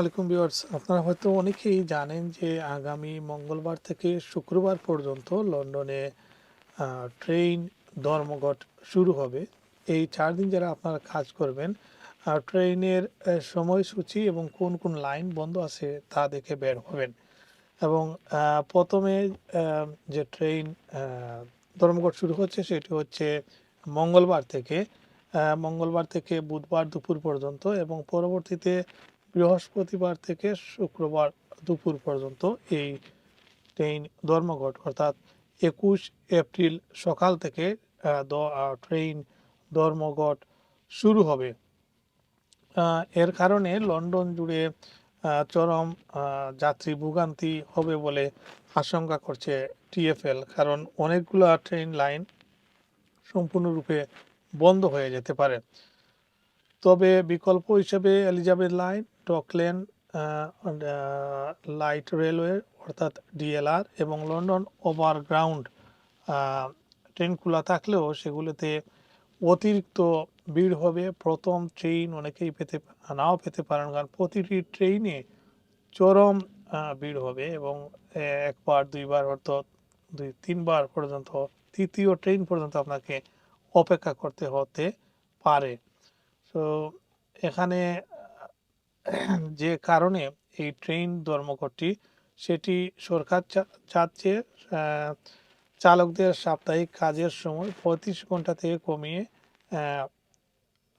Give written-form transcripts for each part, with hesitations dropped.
ওয়ালাইকুম ভিউয়ার্স, আপনারা হয়তো অনেকেই জানেন যে আগামী মঙ্গলবার থেকে শুক্রবার পর্যন্ত লন্ডনে ট্রেন ধর্মঘট শুরু হবে। এই 4 দিন যারা আপনারা কাজ করবেন, ট্রেনের সময়সূচি এবং কোন কোন লাইন বন্ধ আছে তা দেখে বের হবেন। এবং প্রথমে যে ট্রেন ধর্মঘট শুরু হচ্ছে সেটি হচ্ছে মঙ্গলবার থেকে বুধবার দুপুর পর্যন্ত, এবং পরবর্তীতে বৃহস্পতিবার থেকে শুক্রবার দুপুর পর্যন্ত এই ট্রেন ধর্মঘট, অর্থাৎ 21 এপ্রিল সকাল থেকে ট্রেন ধর্মঘট শুরু হবে। এর কারণে লন্ডন জুড়ে চরম যাত্রী ভোগান্তি হবে বলে আশঙ্কা করছে টিএফএল, কারণ অনেকগুলো ট্রেন লাইন সম্পূর্ণরূপে বন্ধ হয়ে যেতে পারে। তবে বিকল্প হিসেবে এলিজাবেথ লাইন, ডকলেন লাইট রেলওয়ে অর্থাৎ ডিএলআর এবং লন্ডন ওভারগ্রাউন্ড ট্রেন খোলা থাকলেও সেগুলোতে অতিরিক্ত ভিড় হবে। প্রথম ট্রেন অনেকেই নাও পেতে পারেন, কারণ প্রতিটি ট্রেনে চরম ভিড় হবে এবং একবার দুইবার হয়তো 2-3 বার পর্যন্ত তৃতীয় ট্রেন পর্যন্ত আপনাকে অপেক্ষা করতে হতে পারে। তো এখানে যে কারণে এই ট্রেন ধর্মঘটটি, সেটি সরকার চাচ্ছে চালকদের সাপ্তাহিক কাজের সময় 35 ঘন্টা থেকে কমিয়ে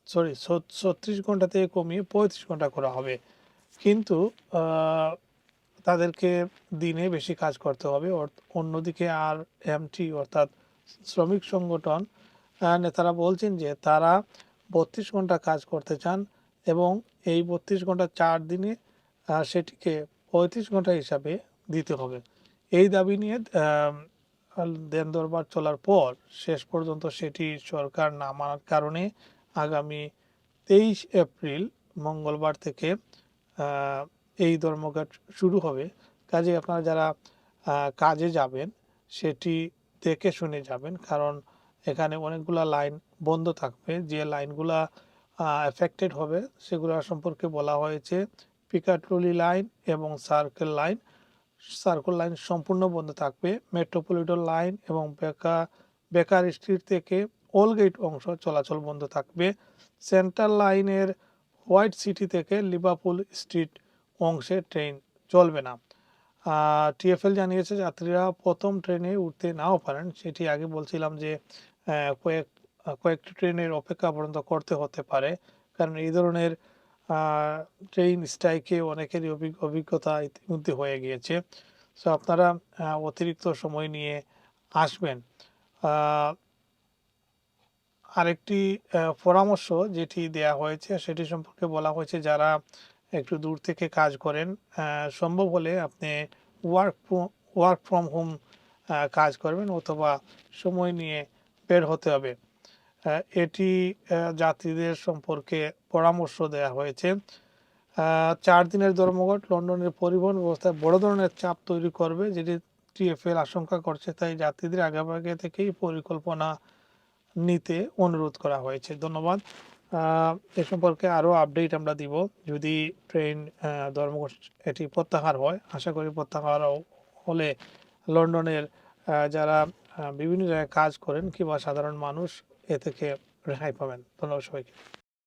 36 ঘন্টা থেকে কমিয়ে 35 ঘন্টা করা হবে। কিন্তু তাদেরকে দিনে বেশি কাজ করতে হবে। অন্যদিকে আরএমটি অর্থাৎ শ্রমিক সংগঠন নেতারা বলছেন যে তারা 32 ঘন্টা কাজ করতে চান এবং এই 32 ঘন্টা 4 দিনে সেটিকে 35 ঘন্টা হিসাবে দিতে হবে। এই দাবি নিয়ে দেন দরবার চলার পর শেষ পর্যন্ত সেটি সরকার না মানার কারণে আগামী 23 এপ্রিল মঙ্গলবার থেকে এই ধর্মঘট শুরু হবে। কাজে আপনারা যারা কাজে যাবেন সেটি দেখে শুনে যাবেন, কারণ এখানে অনেকগুলা লাইন বন্ধ থাকবে। যে লাইনগুলা এফেক্টেড হবে সেগুলো সম্পর্কে বলা হয়েছে পিকাডোলি লাইন এবং সার্কেল লাইন সম্পূর্ণ বন্ধ থাকবে। মেট্রোপলিটন লাইন এবং বেকার স্ট্রিট থেকে ওলগেট অংশ চলাচল বন্ধ থাকবে। সেন্ট্রাল লাইনের হোয়াইট সিটি থেকে লিভারপুল স্ট্রিট অংশে ট্রেন চলবে না। টিএফএল জানিয়েছে যাত্রীরা প্রথম ট্রেনে উঠতে নাও পারেন। সেটি আগে বলছিলাম যে কয়েকটি ট্রেনের অপেক্ষা পর্যন্ত করতে হতে পারে, কারণ এই ধরনের ট্রেন স্ট্রাইকে অনেকেরই অভিজ্ঞতা ইতিমধ্যে হয়ে গিয়েছে। সো আপনারা অতিরিক্ত সময় নিয়ে আসবেন। আরেকটি পরামর্শ যেটি দেয়া হয়েছে সেটি সম্পর্কে বলা হয়েছে যারা একটু দূর থেকে কাজ করেন, সম্ভব হলে আপনি ওয়ার্ক ফ্রম হোম কাজ করবেন অথবা সময় নিয়ে বের হতে হবে। এটি যাত্রীদের সম্পর্কে পরামর্শ দেওয়া হয়েছে। 4 দিনের ধর্মঘট লন্ডনের পরিবহন ব্যবস্থায় বড় ধরনের চাপ তৈরি করবে, যেটি টিএফএল আশঙ্কা করছে। তাই যাত্রীদের আগেভাগে থেকেই পরিকল্পনা নিতে অনুরোধ করা হয়েছে। ধন্যবাদ। এ সম্পর্কে আরও আপডেট আমরা দিব যদি ট্রেন ধর্মঘট এটি প্রত্যাহার হয়। আশা করি প্রত্যাহার হলে লন্ডনের যারা বিভিন্ন জায়গায় কাজ করেন কিংবা সাধারণ মানুষ এ থেকে রেহাই পাবেন। ধন্যবাদ সবাইকে।